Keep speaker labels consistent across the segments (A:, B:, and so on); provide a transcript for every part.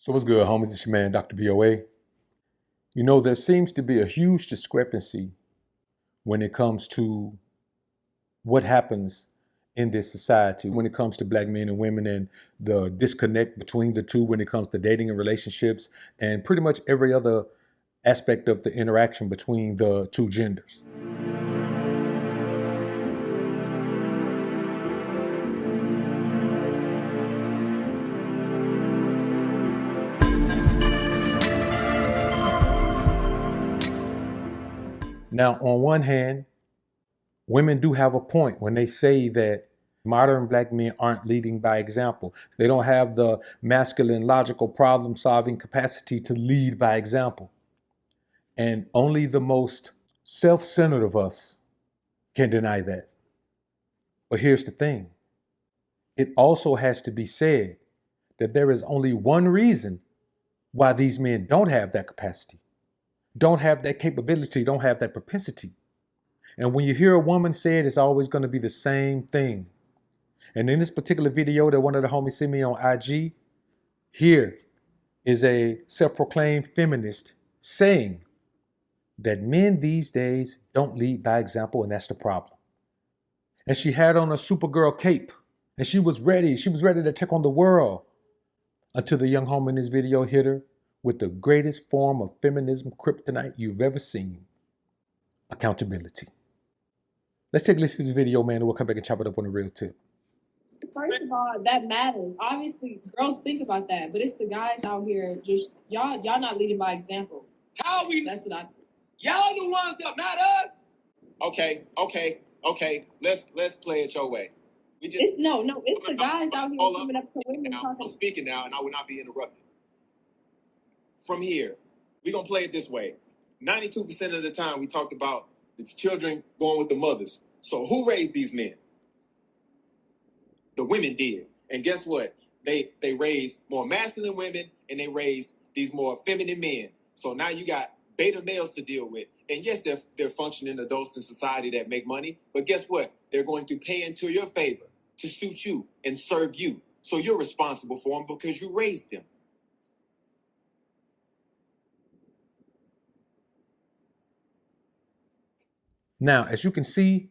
A: So what's good, homies? It's your man, Dr. BOA. You know, there seems to be a huge discrepancy when it comes to what happens in this society, when it comes to black men and women and the disconnect between the two when it comes to dating and relationships and pretty much every other aspect of the interaction between the two genders. Now, on one hand, women do have a point when they say that modern black men aren't leading by example. They don't have the masculine, logical, problem solving capacity to lead by example. And only the most self centered of us can deny that. But here's the thing, it also has to be said that there is only one reason why these men don't have that capacity, don't have that capability, don't have that propensity. And when you hear a woman say it, it's always going to be the same thing. And in this particular video that one of the homies sent me on IG, here is a self-proclaimed feminist saying that men these days don't lead by example, and that's the problem. And she had on a Supergirl cape, and she was ready to take on the world, until the young homie in this video hit her with the greatest form of feminism kryptonite you've ever seen: accountability. Let's take a listen to this video, man, and we'll come back and chop it up on the real tip.
B: First of all, that matters. Obviously, girls think about that, but it's the guys out here just y'all not leading by example.
C: How we?
B: That's what I think.
C: Y'all the ones that, not us. Okay. Let's play it your way.
B: It's the guys out here coming up to women
C: now,
B: talking.
C: I'm speaking now, and I will not be interrupted. From here, we're gonna play it this way. 92% of the time, we talked about the children going with the mothers. So who raised these men? The women did. And guess what? They raised more masculine women, and they raised these more feminine men. So now you got beta males to deal with. And yes, they're functioning adults in society that make money, but guess what? They're going to pay into your favor to suit you and serve you. So you're responsible for them because you raised them.
A: Now, as you can see,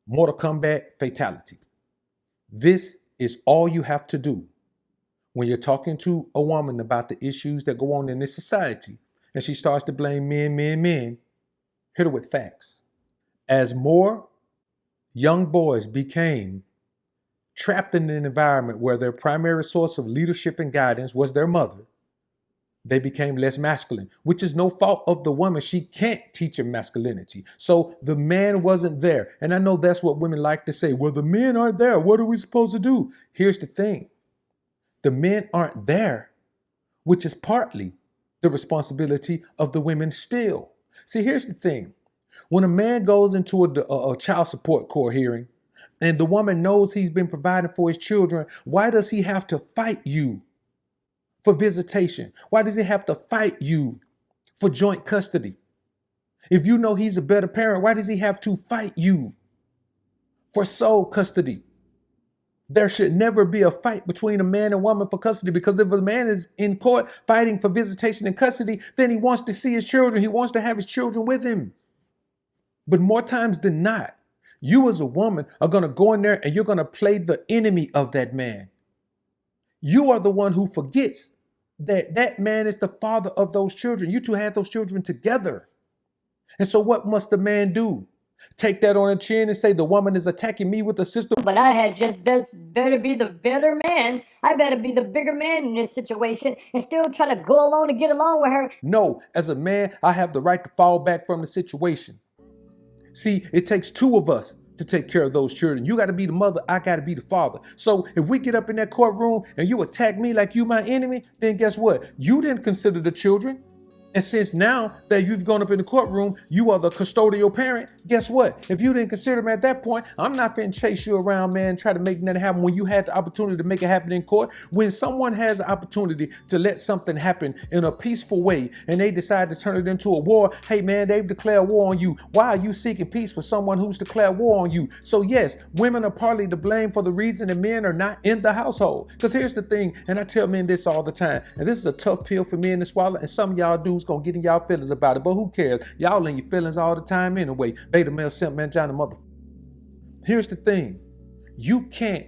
A: Mortal Kombat fatality. This is all you have to do when you're talking to a woman about the issues that go on in this society, and she starts to blame men, hit her with facts. As more young boys became trapped in an environment where their primary source of leadership and guidance was their mother, they became less masculine, which is no fault of the woman. She can't teach him masculinity. So the man wasn't there. And I know that's what women like to say. Well, the men aren't there. What are we supposed to do? Here's the thing. The men aren't there, which is partly the responsibility of the women still. See, here's the thing. When a man goes into a child support court hearing and the woman knows he's been providing for his children, why does he have to fight you for visitation? Why does he have to fight you for joint custody? If you know he's a better parent, why does he have to fight you for sole custody? There should never be a fight between a man and woman for custody, because if a man is in court fighting for visitation and custody, then he wants to see his children. He wants to have his children with him. But more times than not, you as a woman are going to go in there and you're going to play the enemy of that man. You are the one who forgets that that man is the father of those children. You two had those children together. And so what must the man do? Take that on the chin and say the woman is attacking me with the system?
D: But I had just better be the better man. I better be the bigger man in this situation and still try to go along and get along with her.
A: No, as a man, I have the right to fall back from the situation. See, it takes two of us to take care of those children. You got to be the mother, I got to be the father. So if we get up in that courtroom and you attack me like you my enemy, then guess what? You didn't consider the children. And since now that you've gone up in the courtroom, you are the custodial parent. Guess what? If you didn't consider him at that point, I'm not finna chase you around, man, try to make that happen when you had the opportunity to make it happen in court. When someone has the opportunity to let something happen in a peaceful way and they decide to turn it into a war, hey, man, they've declared war on you. Why are you seeking peace with someone who's declared war on you? So yes, women are partly to blame for the reason that men are not in the household. Because here's the thing, and I tell men this all the time, and this is a tough pill for men to swallow, and some of y'all dudes gonna get in y'all feelings about it, but who cares? Y'all in your feelings all the time anyway. Beta male, simp man, Johnny mother. Here's the thing, you can't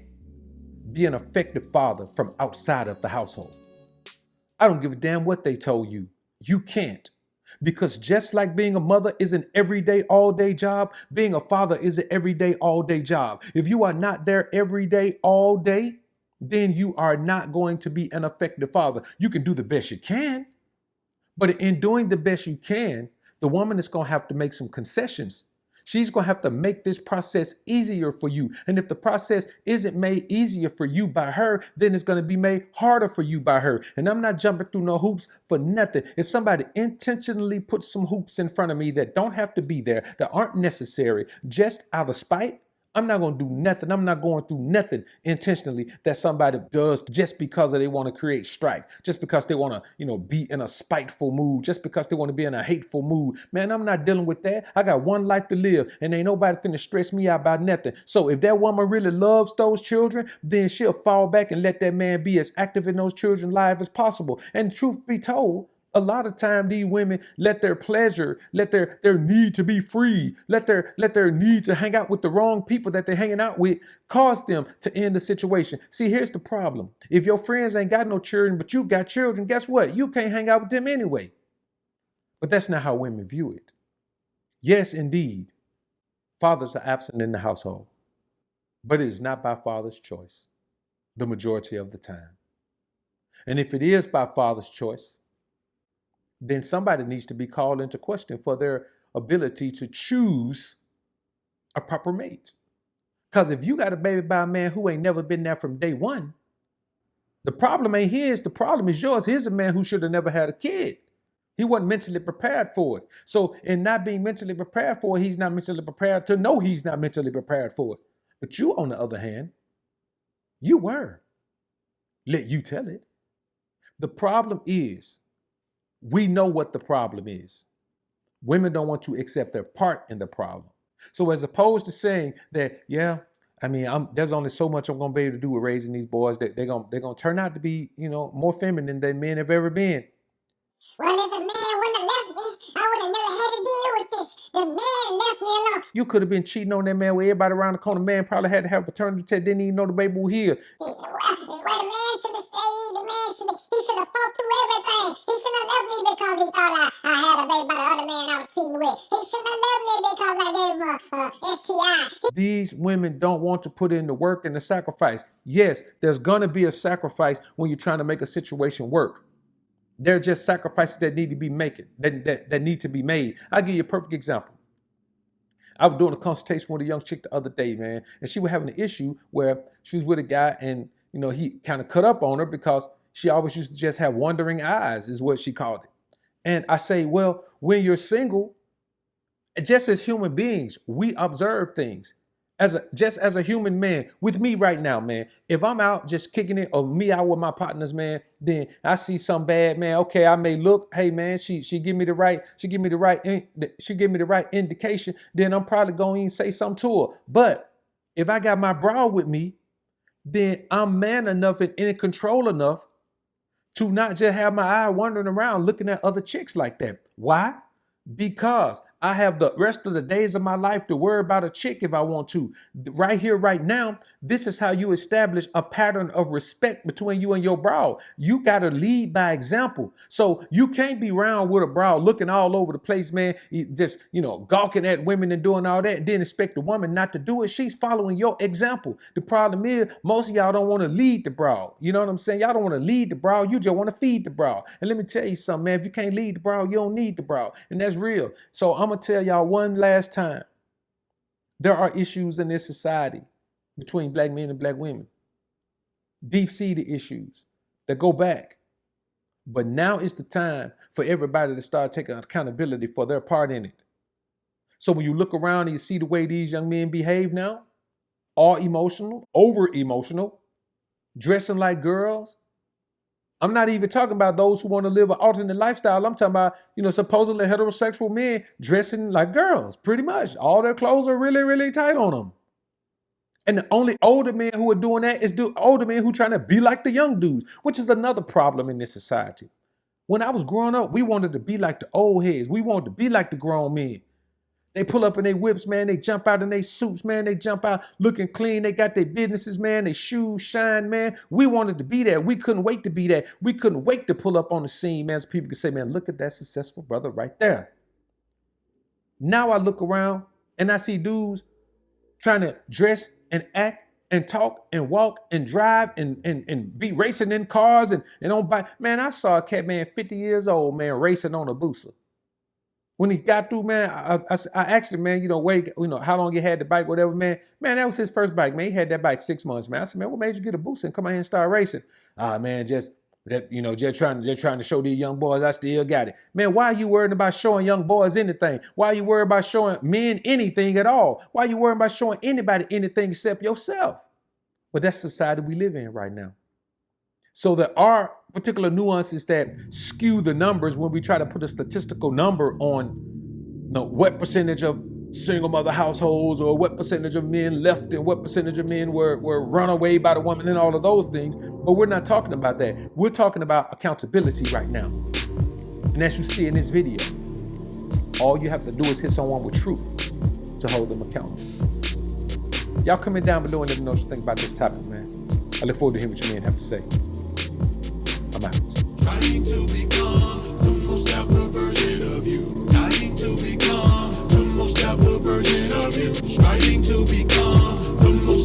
A: be an effective father from outside of the household. I don't give a damn what they told you. You can't. Because just like being a mother is an everyday, all day job, being a father is an everyday, all day job. If you are not there every day, all day, then you are not going to be an effective father. You can do the best you can, but in doing the best you can, the woman is going to have to make some concessions. She's going to have to make this process easier for you. And if the process isn't made easier for you by her, then it's going to be made harder for you by her. And I'm not jumping through no hoops for nothing. If somebody intentionally puts some hoops in front of me that don't have to be there, that aren't necessary, just out of spite, I'm not going to do nothing. I'm not going through nothing intentionally that somebody does just because they want to create strife, just because they want to, be in a spiteful mood, just because they want to be in a hateful mood. Man, I'm not dealing with that. I got one life to live and ain't nobody finna stress me out about nothing. So if that woman really loves those children, then she'll fall back and let that man be as active in those children's lives as possible. And truth be told, a lot of time these women let their pleasure, let their need to be free, let their need to hang out with the wrong people that they're hanging out with cause them to end the situation. See, here's the problem. If your friends ain't got no children, but you got children, guess what? You can't hang out with them anyway. But that's not how women view it. Yes, indeed, fathers are absent in the household, but it is not by father's choice the majority of the time. And if it is by father's choice, then somebody needs to be called into question for their ability to choose a proper mate. Because if you got a baby by a man who ain't never been there from day one, the problem ain't his, the problem is yours. Here's a man who should have never had a kid. He wasn't mentally prepared for it. So in not being mentally prepared for it, he's not mentally prepared to know he's not mentally prepared for it. But you, on the other hand, you were. Let you tell it. The problem is, we know what the problem is. Women don't want to accept their part in the problem. So as opposed to saying that, there's only so much I'm going to be able to do with raising these boys, that they're going to turn out to be, more feminine than men have ever been.
E: Well, if the man wouldn't have left me, I would have never had to deal with this. The man left me alone.
A: You could have been cheating on that man with everybody around the corner. Man probably had to have a paternity test, didn't even know the baby was here.
E: Well, the man should have stayed. He should have fought through everything. He shouldn't have left me because he thought I had a baby by the other man I was cheating with. He shouldn't have left me because I gave him a STI.
A: These women don't want to put in the work and the sacrifice. Yes, there's going to be a sacrifice when you're trying to make a situation work. They're just sacrifices that need to be that need to be made. I'll give you a perfect example. I was doing a consultation with a young chick the other day, man, and she was having an issue where she was with a guy and, he kind of cut up on her because she always used to just have wandering eyes, is what she called it. And I say, well, when you're single, just as human beings, we observe things. Just as a human man, with me right now, man, if I'm out just kicking it, or me out with my partners, man, then I see some bad, man. Okay, I may look, hey man, she give me the right indication, then I'm probably going to say something to her. But if I got my bra with me, then I'm man enough and in control enough to not just have my eye wandering around looking at other chicks like that. Why? Because I have the rest of the days of my life to worry about a chick if I want to. Right here, right now, this is how you establish a pattern of respect between you and your bra. You got to lead by example. So you can't be around with a bra looking all over the place, man, just, gawking at women and doing all that, then expect the woman not to do it. She's following your example. The problem is most of y'all don't want to lead the bra. You know what I'm saying? Y'all don't want to lead the bra. You just want to feed the bra. And let me tell you something, man, if you can't lead the bra, you don't need the bra. And that's real. So I'm going to tell y'all one last time. There are issues in this society between black men and black women. Deep-seated issues that go back But now is the time for everybody to start taking accountability for their part in it. So when you look around and you see the way these young men behave now, all emotional, over emotional, dressing like girls. I'm not even talking about those who want to live an alternate lifestyle. I'm talking about, supposedly heterosexual men dressing like girls, pretty much. All their clothes are really, really tight on them. And the only older men who are doing that is older men who trying to be like the young dudes, which is another problem in this society. When I was growing up, we wanted to be like the old heads. We wanted to be like the grown men. They pull up in their whips, man. They jump out in their suits, man. They jump out looking clean. They got their businesses, man. Their shoes shine, man. We wanted to be that. We couldn't wait to be that. We couldn't wait to pull up on the scene, man, so people could say, man, look at that successful brother right there. Now I look around and I see dudes trying to dress and act and talk and walk and drive and be racing in cars and on bike. Man, I saw a cat, man, 50 years old, man, racing on a Booster. When he got through, man, I asked him, man, how long he had the bike, whatever, man. Man, that was his first bike, man. He had that bike 6 months, man. I said, man, what made you get a Booster and come out here and start racing? Man, just trying to show these young boys I still got it. Man, why are you worried about showing young boys anything? Why are you worried about showing men anything at all? Why are you worried about showing anybody anything except yourself? But that's the society we live in right now. So there are particular nuances that skew the numbers when we try to put a statistical number on what percentage of single mother households or what percentage of men left and what percentage of men were run away by the woman and all of those things. But we're not talking about that. We're talking about accountability right now. And as you see in this video, all you have to do is hit someone with truth to hold them accountable. Y'all comment down below and let me know what you think about this topic, man. I look forward to hearing what you men have to say. I'm out.
F: Trying to become the most alpha version of you. Trying to become the most alpha version of you. Striving to become the most